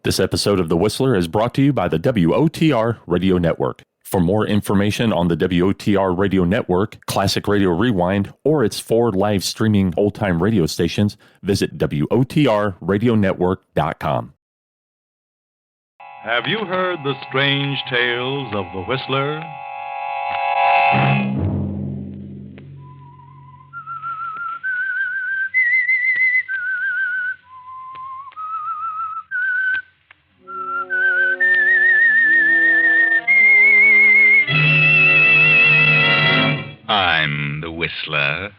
This episode of The Whistler is brought to you by the WOTR Radio Network. For more information on the WOTR Radio Network, Classic Radio Rewind, or its 4 live streaming old-time radio stations, visit WOTRradionetwork.com. Have you heard the strange tales of the Whistler? I'm the Whistler.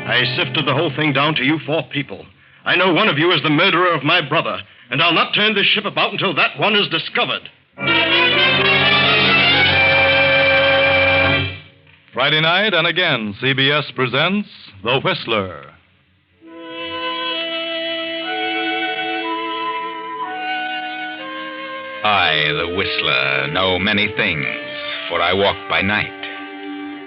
I sifted the whole thing down to you 4 people. I know one of you is the murderer of my brother, and I'll not turn this ship about until that one is discovered. Friday night, and again, CBS presents The Whistler. I, the Whistler, know many things, for I walk by night.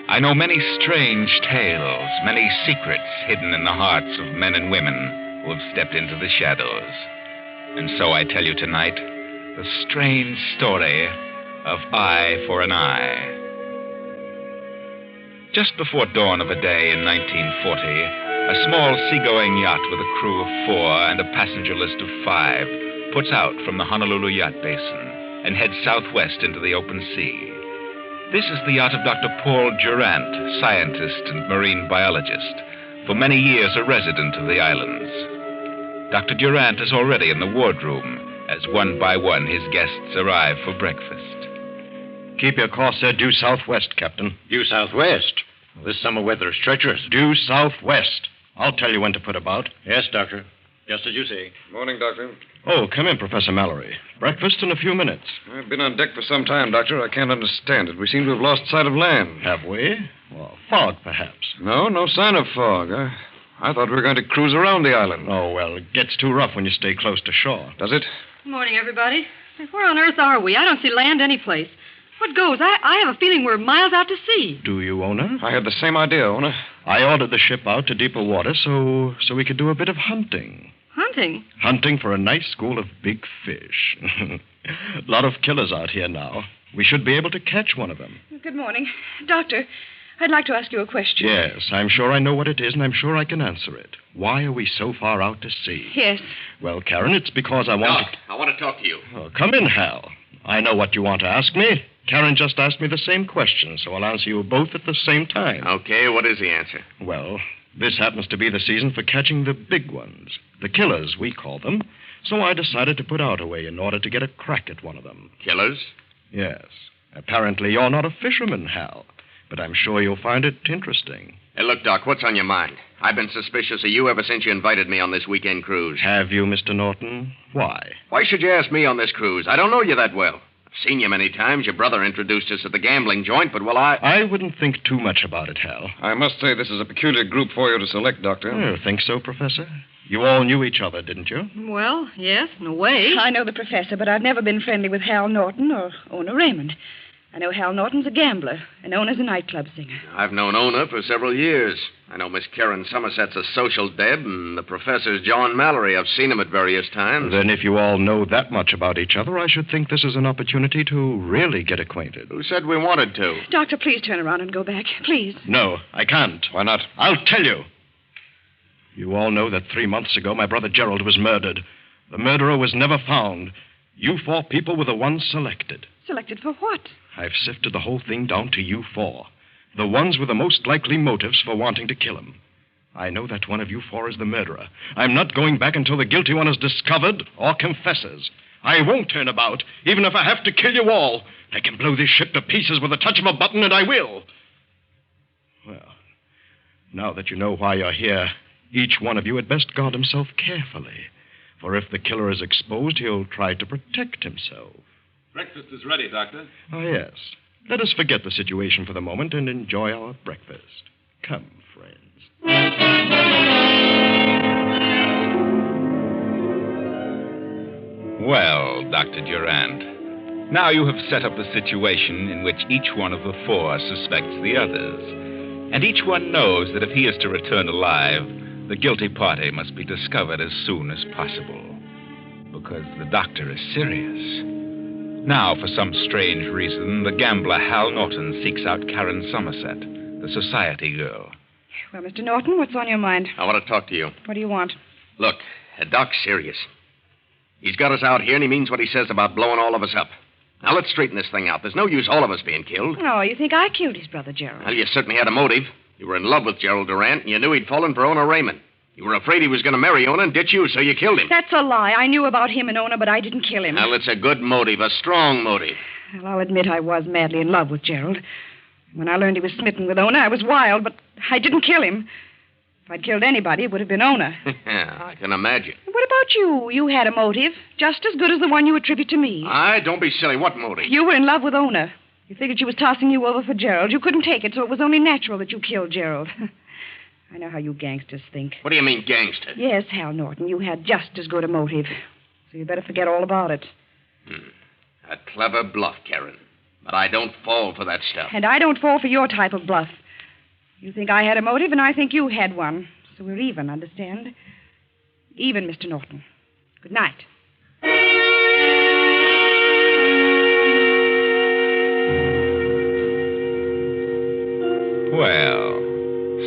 I know many strange tales, many secrets hidden in the hearts of men and women who have stepped into the shadows. And so I tell you tonight the strange story of Eye for an Eye. Just before dawn of a day in 1940, a small seagoing yacht with a crew of 4 and a passenger list of 5 puts out from the Honolulu Yacht Basin and heads southwest into the open sea. This is the yacht of Dr. Paul Durant, scientist and marine biologist, for many years a resident of the islands. Dr. Durant is already in the wardroom as one by one his guests arrive for breakfast. Keep your course due southwest, Captain. Due southwest? This summer weather is treacherous. Due southwest. I'll tell you when to put about. Yes, Doctor. Just as you say. Morning, Doctor. Oh, come in, Professor Mallory. Breakfast in a few minutes. I've been on deck for some time, Doctor. I can't understand it. We seem to have lost sight of land. Have we? Well, fog, perhaps. No sign of fog. I thought we were going to cruise around the island. Oh, well, it gets too rough when you stay close to shore. Does it? Good morning, everybody. Where on earth are we? I don't see land anyplace. What goes? I have a feeling we're miles out to sea. Do you, Owner? I had the same idea, Owner. I ordered the ship out to deeper water so we could do a bit of hunting. Hunting? Hunting for a nice school of big fish. A lot of killers out here now. We should be able to catch one of them. Good morning. Doctor, I'd like to ask you a question. Yes, I'm sure I know what it is, and I'm sure I can answer it. Why are we so far out to sea? Yes. Well, Karen, it's because I want Doc, I want to talk to you. Oh, come in, Hal. I know what you want to ask me. Karen just asked me the same question, so I'll answer you both at the same time. Okay, what is the answer? Well, this happens to be the season for catching the big ones. The killers, we call them. So I decided to put out a way in order to get a crack at one of them. Killers? Yes. Apparently you're not a fisherman, Hal. But I'm sure you'll find it interesting. Hey, look, Doc, what's on your mind? I've been suspicious of you ever since you invited me on this weekend cruise. Have you, Mr. Norton? Why? Why should you ask me on this cruise? I don't know you that well. I've seen you many times. Your brother introduced us at the gambling joint, but, well, I wouldn't think too much about it, Hal. I must say this is a peculiar group for you to select, Doctor. You think so, Professor? You all knew each other, didn't you? Well, yes, in a way. I know the professor, but I've never been friendly with Hal Norton or Owner Raymond. I know Hal Norton's a gambler, and Owner's a nightclub singer. I've known Ona for several years. I know Miss Karen Somerset's a social deb, and the professor's John Mallory. I've seen him at various times. Then if you all know that much about each other, I should think this is an opportunity to really get acquainted. Who said we wanted to? Doctor, please turn around and go back. Please. No, I can't. Why not? I'll tell you. You all know that 3 months ago my brother Gerald was murdered. The murderer was never found. You 4 people were the ones selected. Selected for what? I've sifted the whole thing down to you 4. The ones with the most likely motives for wanting to kill him. I know that one of you 4 is the murderer. I'm not going back until the guilty one is discovered or confesses. I won't turn about, even if I have to kill you all. I can blow this ship to pieces with a touch of a button, and I will. Well, now that you know why you're here, each one of you had best guard himself carefully. For if the killer is exposed, he'll try to protect himself. Breakfast is ready, Doctor. Oh, yes. Let us forget the situation for the moment and enjoy our breakfast. Come, friends. Well, Dr. Durant, now you have set up a situation in which each one of the 4 suspects the others. And each one knows that if he is to return alive, The guilty party must be discovered as soon as possible, because the doctor is serious. Now, for some strange reason, the gambler Hal Norton seeks out Karen Somerset, the society girl. Well, Mr. Norton, what's on your mind? I want to talk to you. What do you want? Look, Doc's serious. He's got us out here, and he means what he says about blowing all of us up. Now, let's straighten this thing out. There's no use all of us being killed. No, you think I killed his brother, Gerald? Well, you certainly had a motive. You were in love with Gerald Durant, and you knew he'd fallen for Ona Raymond. You were afraid he was going to marry Ona and ditch you, so you killed him. That's a lie. I knew about him and Ona, but I didn't kill him. Well, it's a good motive, a strong motive. Well, I'll admit I was madly in love with Gerald. When I learned he was smitten with Ona, I was wild, but I didn't kill him. If I'd killed anybody, it would have been Ona. Yeah, I can imagine. What about you? You had a motive, just as good as the one you attribute to me. Don't be silly. What motive? You were in love with Ona. You figured she was tossing you over for Gerald. You couldn't take it, so it was only natural that you killed Gerald. I know how you gangsters think. What do you mean, gangster? Yes, Hal Norton, you had just as good a motive. So you better forget all about it. A clever bluff, Karen. But I don't fall for that stuff. And I don't fall for your type of bluff. You think I had a motive, and I think you had one. So we're even, understand? Even, Mr. Norton. Good night. Well,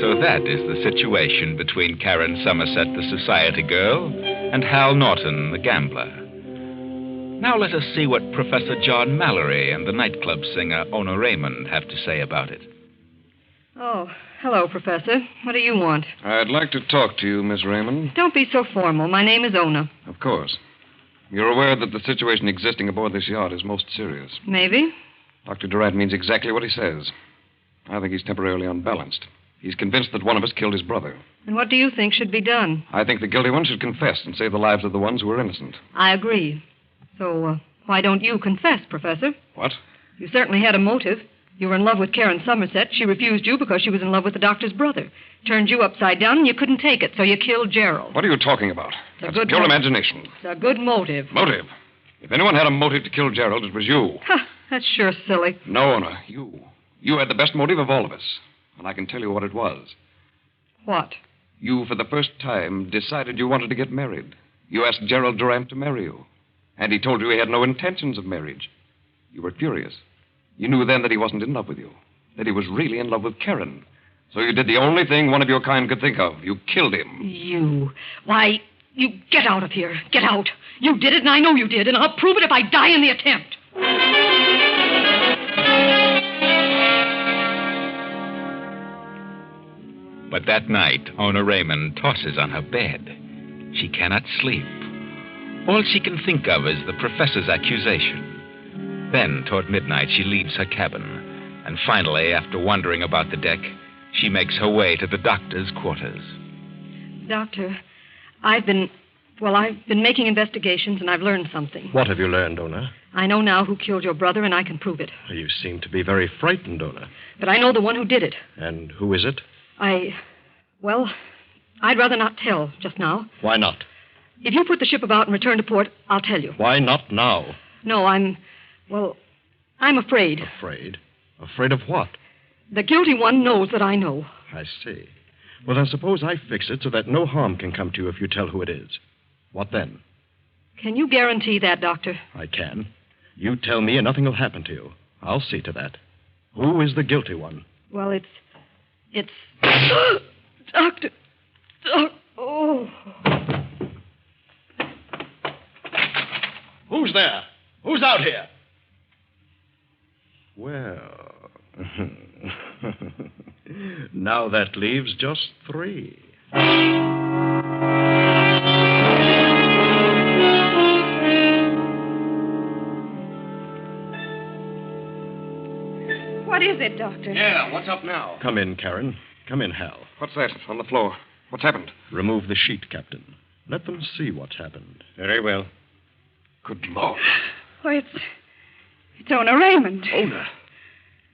so that is the situation between Karen Somerset, the society girl, and Hal Norton, the gambler. Now let us see what Professor John Mallory and the nightclub singer Ona Raymond have to say about it. Oh, hello, Professor. What do you want? I'd like to talk to you, Miss Raymond. Don't be so formal. My name is Ona. Of course. You're aware that the situation existing aboard this yacht is most serious. Maybe. Dr. Durant means exactly what he says. I think he's temporarily unbalanced. He's convinced that one of us killed his brother. And what do you think should be done? I think the guilty one should confess and save the lives of the ones who are innocent. I agree. So, why don't you confess, Professor? What? You certainly had a motive. You were in love with Karen Somerset. She refused you because she was in love with the doctor's brother. Turned you upside down and you couldn't take it, so you killed Gerald. What are you talking about? That's good pure motive. imagination. It's a good motive. Motive? If anyone had a motive to kill Gerald, it was you. That's sure silly. No, Ona, you. You had the best motive of all of us. And I can tell you what it was. What? You, for the first time, decided you wanted to get married. You asked Gerald Durant to marry you. And he told you he had no intentions of marriage. You were furious. You knew then that he wasn't in love with you. That he was really in love with Karen. So you did the only thing one of your kind could think of. You killed him. You. Why, you get out of here. Get out. You did it, and I know you did, and I'll prove it if I die in the attempt. But that night, Ona Raymond tosses on her bed. She cannot sleep. All she can think of is the professor's accusation. Then, toward midnight, she leaves her cabin. And finally, after wandering about the deck, she makes her way to the doctor's quarters. Doctor, I've been making investigations, and I've learned something. What have you learned, Ona? I know now who killed your brother, and I can prove it. You seem to be very frightened, Ona. But I know the one who did it. And who is it? I'd rather not tell just now. Why not? If you put the ship about and return to port, I'll tell you. Why not now? No, I'm afraid. Afraid? Afraid of what? The guilty one knows that I know. I see. Well, then suppose I fix it so that no harm can come to you if you tell who it is. What then? Can you guarantee that, Doctor? I can. You tell me and nothing will happen to you. I'll see to that. Who is the guilty one? Well, it's... Doctor... Oh... Who's there? Who's out here? Well... now that leaves just 3. What is it, Doctor? Yeah, what's up now? Come in, Karen. Come in, Hal. What's that on the floor? What's happened? Remove the sheet, Captain. Let them see what's happened. Very well. Good Lord. Why, it's Ona Raymond. Ona?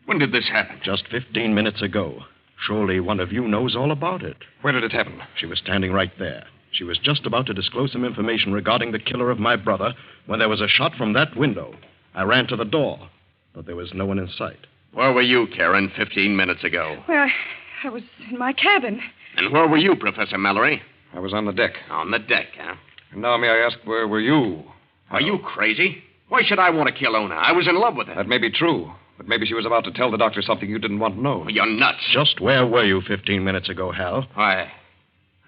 When did this happen? Just 15 minutes ago. Surely one of you knows all about it. Where did it happen? She was standing right there. She was just about to disclose some information regarding the killer of my brother when there was a shot from that window. I ran to the door, but there was no one in sight. Where were you, Karen, 15 minutes ago? Well, I was in my cabin. And where were you, Professor Mallory? I was on the deck. On the deck, huh? And now may I ask, where were you? Are you crazy? Why should I want to kill Ona? I was in love with her. That may be true, but maybe she was about to tell the doctor something you didn't want to know. You're nuts. Just where were you 15 minutes ago, Hal? Why,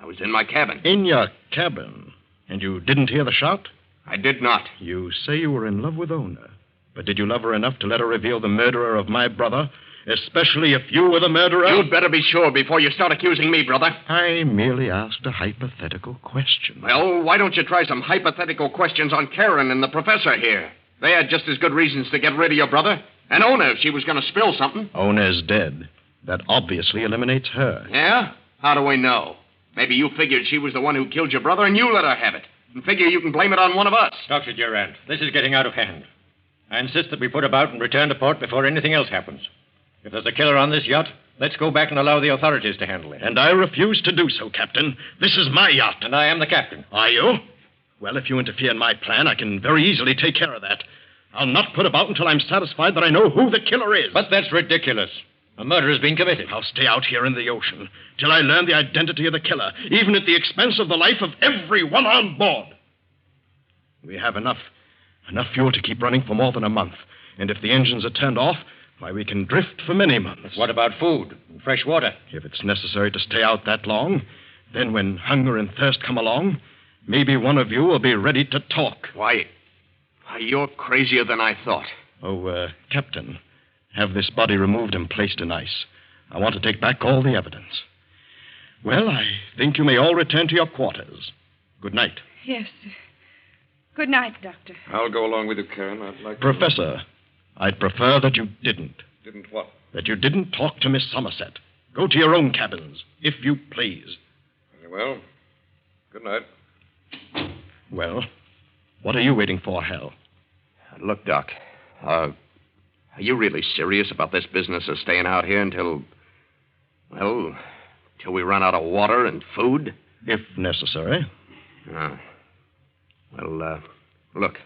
I was in my cabin. In your cabin? And you didn't hear the shot? I did not. You say you were in love with Ona. But did you love her enough to let her reveal the murderer of my brother? Especially if you were the murderer? You'd better be sure before you start accusing me, brother. I merely asked a hypothetical question. Well, why don't you try some hypothetical questions on Karen and the professor here? They had just as good reasons to get rid of your brother. And Ona, if she was going to spill something. Ona's dead. That obviously eliminates her. Yeah? How do we know? Maybe you figured she was the one who killed your brother and you let her have it. And figure you can blame it on one of us. Dr. Durant, this is getting out of hand. I insist that we put about and return to port before anything else happens. If there's a killer on this yacht, let's go back and allow the authorities to handle it. And I refuse to do so, Captain. This is my yacht. And I am the captain. Are you? Well, if you interfere in my plan, I can very easily take care of that. I'll not put about until I'm satisfied that I know who the killer is. But that's ridiculous. A murder has been committed. I'll stay out here in the ocean till I learn the identity of the killer, even at the expense of the life of everyone on board. We have enough fuel to keep running for more than a month. And if the engines are turned off, why, we can drift for many months. What about food and fresh water? If it's necessary to stay out that long, then when hunger and thirst come along, maybe one of you will be ready to talk. Why, you're crazier than I thought. Oh, Captain, have this body removed and placed in ice. I want to take back all the evidence. Well, I think you may all return to your quarters. Good night. Yes. Good night, Doctor. I'll go along with you, Karen. I'd like to... Professor, I'd prefer that you didn't. Didn't what? That you didn't talk to Miss Somerset. Go to your own cabins, if you please. Very well. Good night. Well, what are you waiting for, Hal? Look, Doc, are you really serious about this business of staying out here until we run out of water and food? If necessary. Look,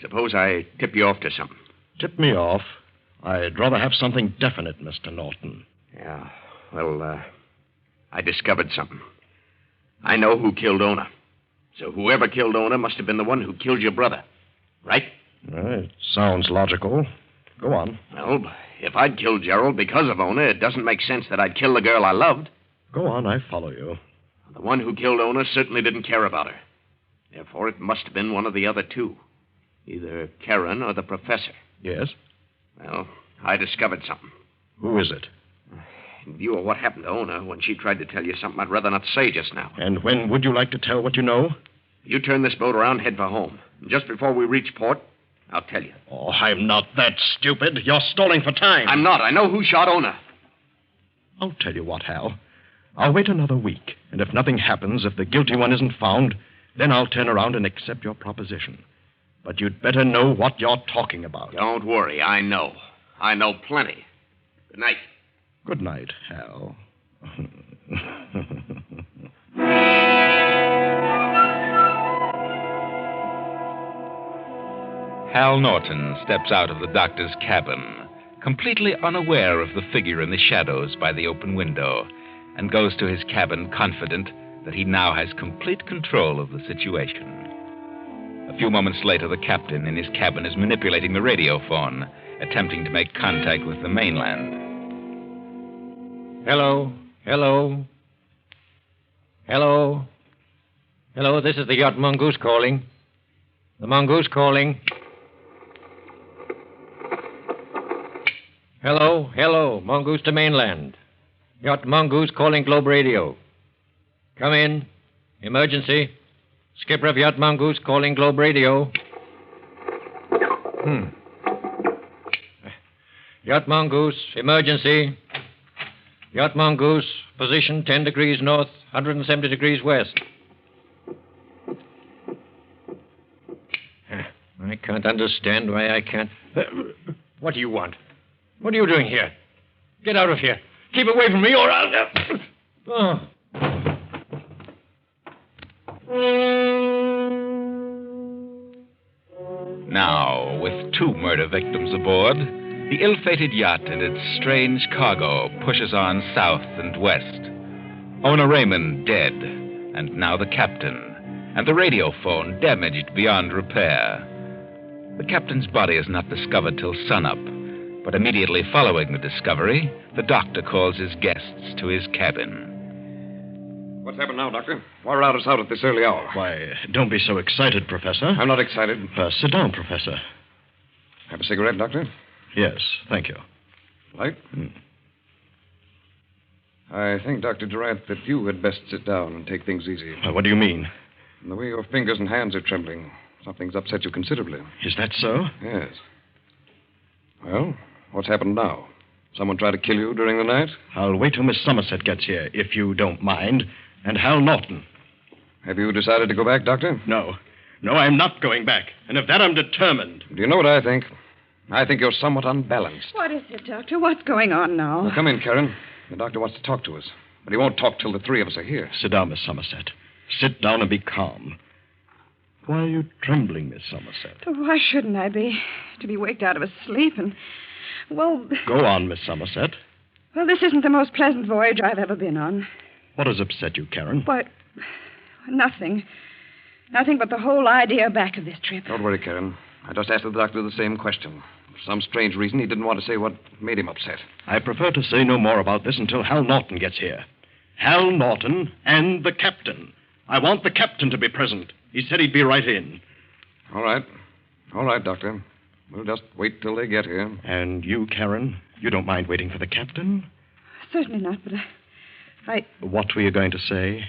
suppose I tip you off to something. Tip me off? I'd rather have something definite, Mr. Norton. Yeah, I discovered something. I know who killed Ona. So whoever killed Ona must have been the one who killed your brother. Right? It sounds logical. Go on. Well, if I'd killed Gerald because of Ona, it doesn't make sense that I'd kill the girl I loved. Go on, I follow you. The one who killed Ona certainly didn't care about her. Therefore, it must have been one of the other two. Either Karen or the professor. Yes? Well, I discovered something. Who is it? In view of what happened to Ona when she tried to tell you something I'd rather not say just now. And when would you like to tell what you know? You turn this boat around, head for home. And just before we reach port, I'll tell you. Oh, I'm not that stupid. You're stalling for time. I'm not. I know who shot Ona. I'll tell you what, Hal. I'll wait another week, and if nothing happens, if the guilty one isn't found, then I'll turn around and accept your proposition. But you'd better know what you're talking about. Don't worry, I know. I know plenty. Good night. Good night, Hal. Hal Norton steps out of the doctor's cabin, completely unaware of the figure in the shadows by the open window, and goes to his cabin confident that he now has complete control of the situation. A few moments later, the captain in his cabin is manipulating the radio phone, attempting to make contact with the mainland. Hello? Hello? Hello? Hello, this is the yacht Mongoose calling. The Mongoose calling. Hello? Hello, Mongoose to mainland. Yacht Mongoose calling Globe Radio. Come in. Emergency. Skipper of Yacht Mongoose calling Globe Radio. Yacht Mongoose, emergency. Yacht Mongoose, position 10 degrees north, 170 degrees west. I can't understand why I can't... What do you want? What are you doing here? Get out of here. Keep away from me or I'll... Oh. Now, with 2 murder victims aboard, the ill-fated yacht and its strange cargo pushes on south and west, Ona Raymond dead, and now the captain, and the radio phone damaged beyond repair. The captain's body is not discovered till sunup, but immediately following the discovery, the doctor calls his guests to his cabin. What's happened now, Doctor? Why rout us out at this early hour? Why, don't be so excited, Professor. I'm not excited. Sit down, Professor. Have a cigarette, Doctor? Yes, thank you. Light? I think, Dr. Durant, that you had best sit down and take things easy. What do you mean? And the way your fingers and hands are trembling, something's upset you considerably. Is that so? Yes. Well, what's happened now? Someone tried to kill you during the night? I'll wait till Miss Somerset gets here, if you don't mind. And Hal Norton. Have you decided to go back, Doctor? No. No, I'm not going back. And of that, I'm determined. Do you know what I think? I think you're somewhat unbalanced. What is it, Doctor? What's going on now? Well, come in, Karen. The doctor wants to talk to us. But he won't talk till the three of us are here. Sit down, Miss Somerset. Sit down and be calm. Why are you trembling, Miss Somerset? Oh, why shouldn't I be? To be waked out of a sleep and... Well... Go on, Miss Somerset. Well, this isn't the most pleasant voyage I've ever been on. What has upset you, Karen? Why, nothing. Nothing but the whole idea back of this trip. Don't worry, Karen. I just asked the doctor the same question. For some strange reason, he didn't want to say what made him upset. I prefer to say no more about this until Hal Norton gets here. Hal Norton and the captain. I want the captain to be present. He said he'd be right in. All right. All right, Doctor. We'll just wait till they get here. And you, Karen, you don't mind waiting for the captain? Certainly not, but I... What were you going to say?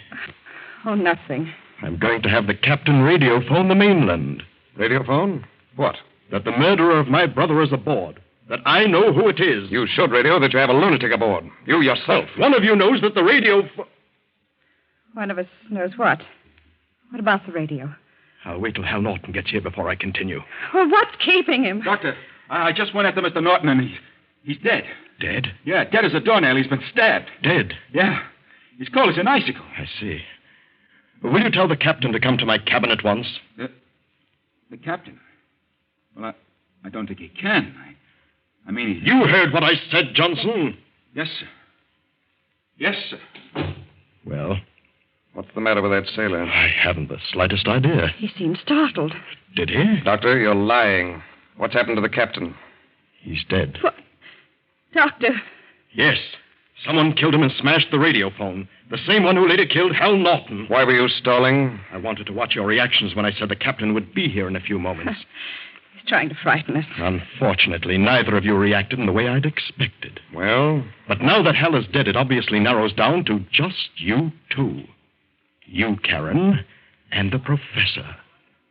Oh, nothing. I'm going to have the captain radio phone the mainland. Radio phone? What? That the murderer of my brother is aboard. That I know who it is. You should radio that you have a lunatic aboard. You yourself. One of you knows that the radio... One of us knows what? What about the radio? I'll wait till Hal Norton gets here before I continue. Well, what's keeping him? Doctor, I just went after Mr. Norton, and he's dead. Dead? Yeah, dead as a doornail. He's been stabbed. Dead? Yeah. He's cold as an icicle. I see. Will you tell the captain to come to my cabin at once? The captain? Well, I don't think he can. I mean, You heard what I said, Johnson. Yes, sir. Yes, sir. Well? What's the matter with that sailor? I haven't the slightest idea. He seemed startled. Did he? Doctor, you're lying. What's happened to the captain? He's dead. What? Doctor. Yes. Someone killed him and smashed the radio phone. The same one who later killed Hal Norton. Why were you stalling? I wanted to watch your reactions when I said the captain would be here in a few moments. He's trying to frighten us. Unfortunately, neither of you reacted in the way I'd expected. Well? But now that Hal is dead, it obviously narrows down to just you two. You, Karen, and the professor.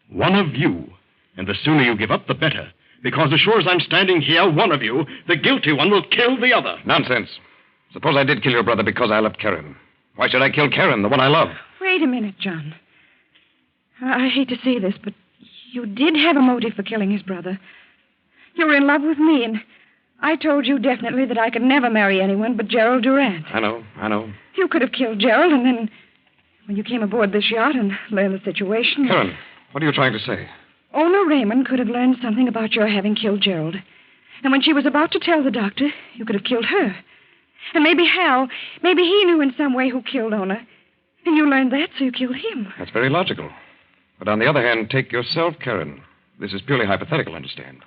One of you. And the sooner you give up, the better. Because as sure as I'm standing here, one of you, the guilty one, will kill the other. Nonsense. Suppose I did kill your brother because I loved Karen. Why should I kill Karen, the one I love? Wait a minute, John. I hate to say this, but you did have a motive for killing his brother. You were in love with me, and I told you definitely that I could never marry anyone but Gerald Durant. I know. You could have killed Gerald, and then when you came aboard this yacht and learned the situation... Karen, what are you trying to say? Ona Raymond could have learned something about your having killed Gerald. And when she was about to tell the doctor, you could have killed her. And maybe Hal, maybe he knew in some way who killed Ona. And you learned that, so you killed him. That's very logical. But on the other hand, take yourself, Karen. This is purely hypothetical, understand.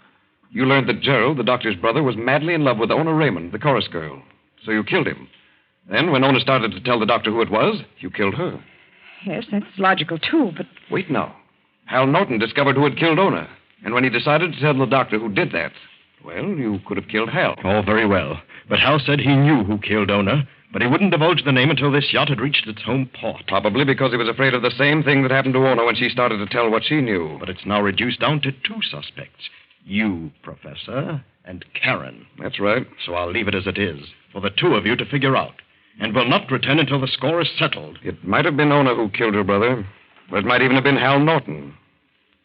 You learned that Gerald, the doctor's brother, was madly in love with Ona Raymond, the chorus girl. So you killed him. Then, when Ona started to tell the doctor who it was, you killed her. Yes, that's logical, too, but... Wait now. Hal Norton discovered who had killed Ona. And when he decided to tell the doctor who did that, well, you could have killed Hal. Oh, very well. But Hal said he knew who killed Ona, but he wouldn't divulge the name until this yacht had reached its home port. Probably because he was afraid of the same thing that happened to Ona when she started to tell what she knew. But it's now reduced down to two suspects. You, Professor, and Karen. That's right. So I'll leave it as it is, for the two of you to figure out. And will not return until the score is settled. It might have been Ona who killed her brother, but it might even have been Hal Norton.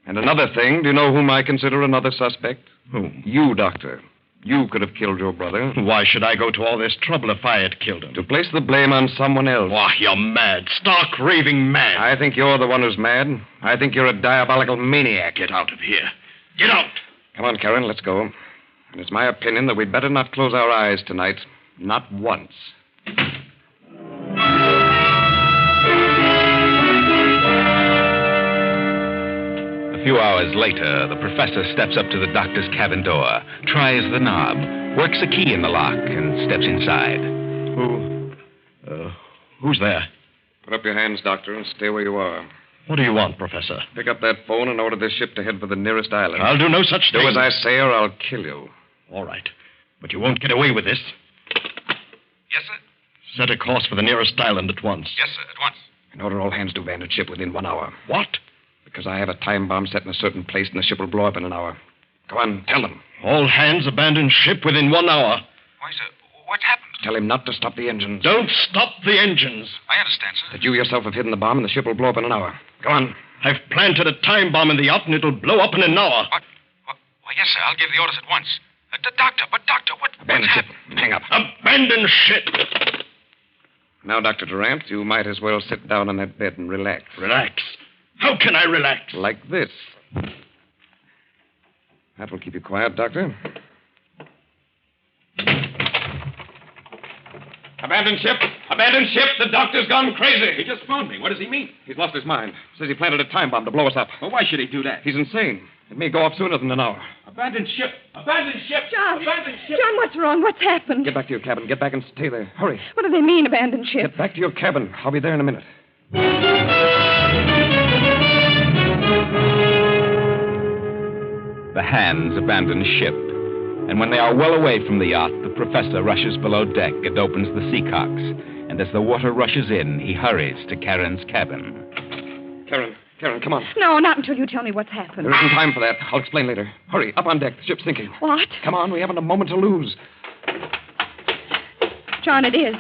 And another thing, do you know whom I consider another suspect? Whom? You, Doctor. You could have killed your brother. Why should I go to all this trouble if I had killed him? To place the blame on someone else. Why, you're mad. Stark, raving mad. I think you're the one who's mad. I think you're a diabolical maniac. Get out of here. Get out! Come on, Karen, let's go. And it's my opinion that we'd better not close our eyes tonight. Not once. A few hours later, the professor steps up to the doctor's cabin door, tries the knob, works a key in the lock, and steps inside. Who's there? Put up your hands, Doctor, and stay where you are. What do you want, Professor? Pick up that phone and order this ship to head for the nearest island. I'll do no such thing. Do as I say, or I'll kill you. All right. But you won't get away with this. Yes, sir? Set a course for the nearest island at once. Yes, sir, at once. And order all hands to abandon ship within 1 hour. What? Because I have a time bomb set in a certain place, and the ship will blow up in an hour. Go on, tell them. All hands abandon ship within 1 hour. Why, sir, what's happened? Tell him not to stop the engines. Don't stop the engines. I understand, sir. That you yourself have hidden the bomb, and the ship will blow up in an hour. Go on. I've planted a time bomb in the yacht, and it'll blow up in an hour. What? Why, yes, sir, I'll give the orders at once. Doctor, Abandon ship. Hang up. Abandon ship. Now, Dr. Durant, you might as well sit down on that bed and relax. Relax? How can I relax? Like this. That will keep you quiet, Doctor. Abandon ship! Abandon ship! The doctor's gone crazy! He just phoned me. What does he mean? He's lost his mind. Says he planted a time bomb to blow us up. Well, why should he do that? He's insane. It may go off sooner than an hour. Abandon ship! Abandon ship! John! Abandon ship! John, what's wrong? What's happened? Get back to your cabin. Get back and stay there. Hurry. What do they mean, abandon ship? Get back to your cabin. I'll be there in a minute. The hands abandon ship, and when they are well away from the yacht, the professor rushes below deck and opens the seacocks. And as the water rushes in, he hurries to Karen's cabin. Karen, come on. No, not until you tell me what's happened. There isn't time for that. I'll explain later. Hurry, up on deck. The ship's sinking. What? Come on, we haven't a moment to lose. John, it is.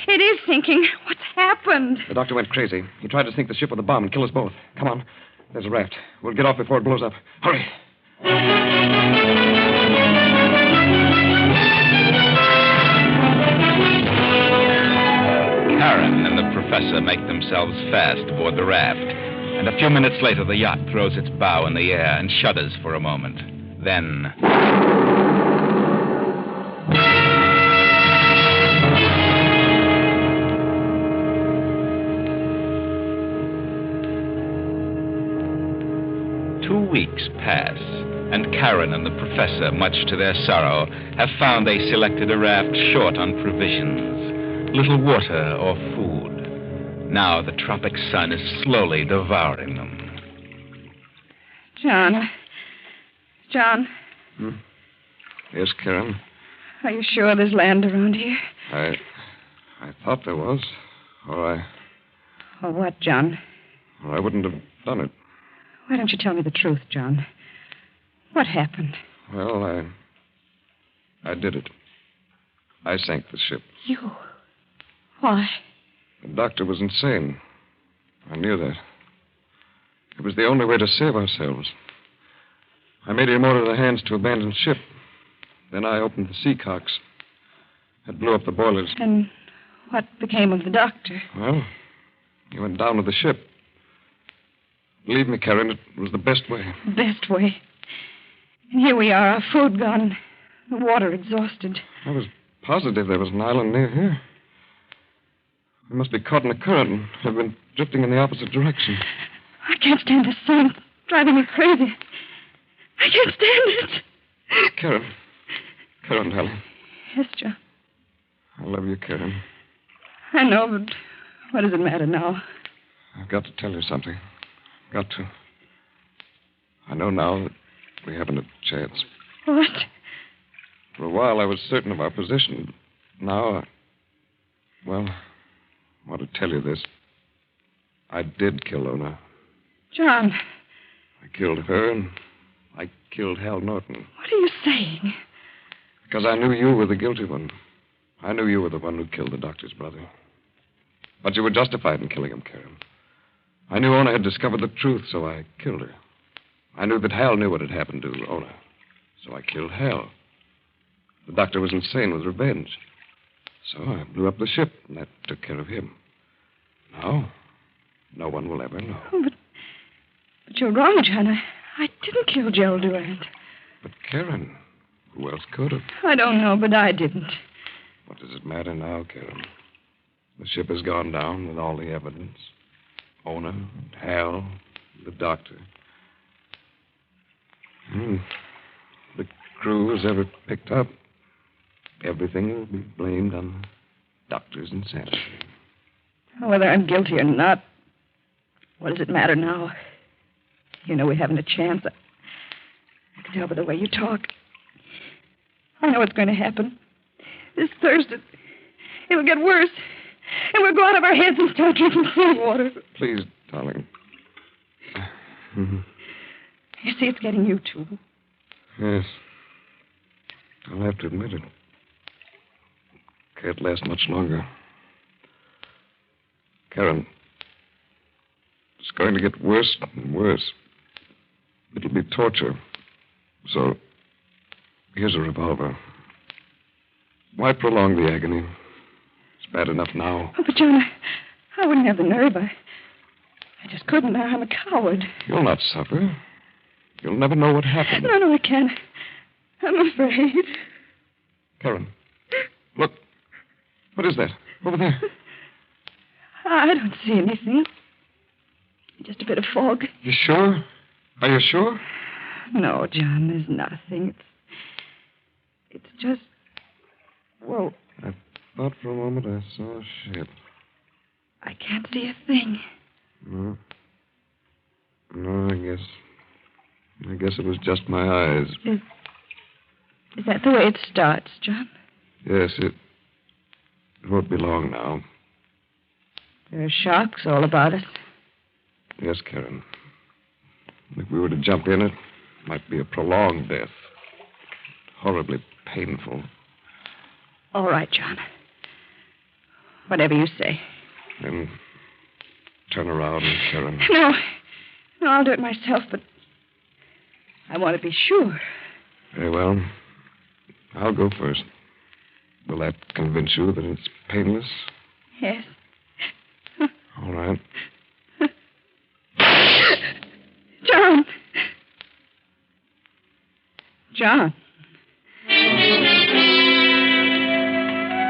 It is sinking. What's happened? The doctor went crazy. He tried to sink the ship with a bomb and kill us both. Come on. There's a raft. We'll get off before it blows up. Hurry. Karen and the professor make themselves fast aboard the raft, and a few minutes later the yacht throws its bow in the air and shudders for a moment. Then... Weeks pass, and Karen and the professor, much to their sorrow, have found they selected a raft short on provisions, little water or food. Now the tropic sun is slowly devouring them. John. Yes, Karen? Are you sure there's land around here? I thought there was. Or what, John? I wouldn't have done it. Why don't you tell me the truth, John? What happened? Well, I did it. I sank the ship. You? Why? The doctor was insane. I knew that. It was the only way to save ourselves. I made him order the hands to abandon ship. Then I opened the seacocks. It blew up the boilers. And what became of the doctor? Well, he went down with the ship. Believe me, Karen, it was the best way. Best way. And here we are, our food gone, the water exhausted. I was positive there was an island near here. We must be caught in a current and have been drifting in the opposite direction. I can't stand this sun. It's driving me crazy. I can't stand it. Karen, darling. Yes, John. I love you, Karen. I know, but what does it matter now? I've got to tell you something. Got to. I know now that we haven't a chance. What? For a while I was certain of our position. Now, I want to tell you this. I did kill Ona. John. I killed her, and I killed Hal Norton. What are you saying? Because I knew you were the guilty one. I knew you were the one who killed the doctor's brother. But you were justified in killing him, Karen. I knew Ona had discovered the truth, so I killed her. I knew that Hal knew what had happened to Ona, so I killed Hal. The doctor was insane with revenge. So I blew up the ship, and that took care of him. Now, no one will ever know. Oh, but you're wrong, John. I didn't kill Gerald Durant. But Karen, who else could have? I don't know, but I didn't. What does it matter now, Karen? The ship has gone down with all the evidence. Ona, Hal, the doctor. The crew is ever picked up, everything will be blamed on the doctor's insanity. Whether I'm guilty or not, what does it matter now? You know we haven't a chance. I can tell by the way you talk. I know what's going to happen. This Thursday, it'll get worse. And we'll go out of our heads and start drinking seawater. Please, darling. You see, it's getting you, too. Yes. I'll have to admit it. Can't last much longer. Karen, it's going to get worse and worse. It'll be torture. So, here's a revolver. Why prolong the agony? It's bad enough now. Oh, but John, I wouldn't have the nerve. I just couldn't. I'm a coward. You'll not suffer. You'll never know what happened. No, I can't. I'm afraid. Karen, look. What is that? Over there. I don't see anything. Just a bit of fog. You sure? Are you sure? No, John, there's nothing. It's just... Well... I thought for a moment I saw a ship. I can't see a thing. No, I guess it was just my eyes. Is that the way it starts, John? Yes, it won't be long now. There are sharks all about us. Yes, Karen. If we were to jump in, it might be a prolonged death. Horribly painful. All right, John. Whatever you say. Then turn around, Karen. No, I'll do it myself, but I want to be sure. Very well. I'll go first. Will that convince you that it's painless? Yes. All right. John! John.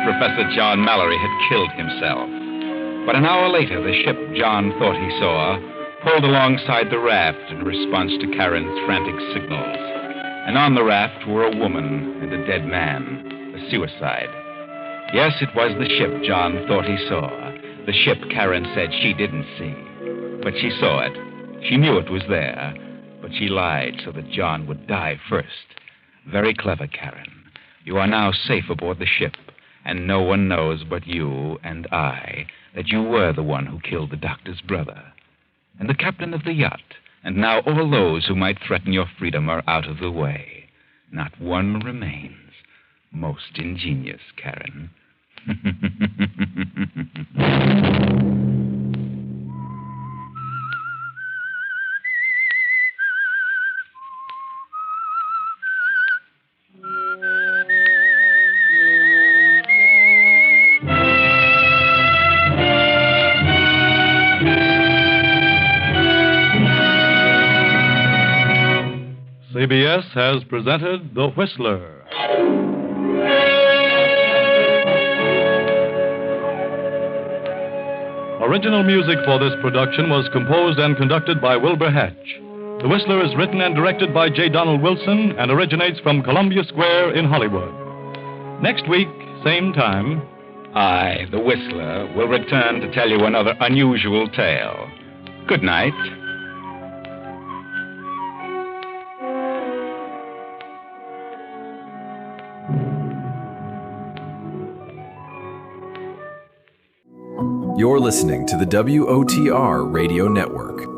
Professor John Mallory had killed himself. But an hour later, the ship John thought he saw pulled alongside the raft in response to Karen's frantic signals. And on the raft were a woman and a dead man, a suicide. Yes, it was the ship John thought he saw. The ship Karen said she didn't see. But she saw it. She knew it was there. But she lied so that John would die first. Very clever, Karen. You are now safe aboard the ship, and no one knows but you and I that you were the one who killed the doctor's brother. And the captain of the yacht, and now all those who might threaten your freedom are out of the way. Not one remains. Most ingenious, Karen. CBS has presented The Whistler. Original music for this production was composed and conducted by Wilbur Hatch. The Whistler is written and directed by J. Donald Wilson and originates from Columbia Square in Hollywood. Next week, same time, I, the Whistler, will return to tell you another unusual tale. Good night. You're listening to the WOTR Radio Network.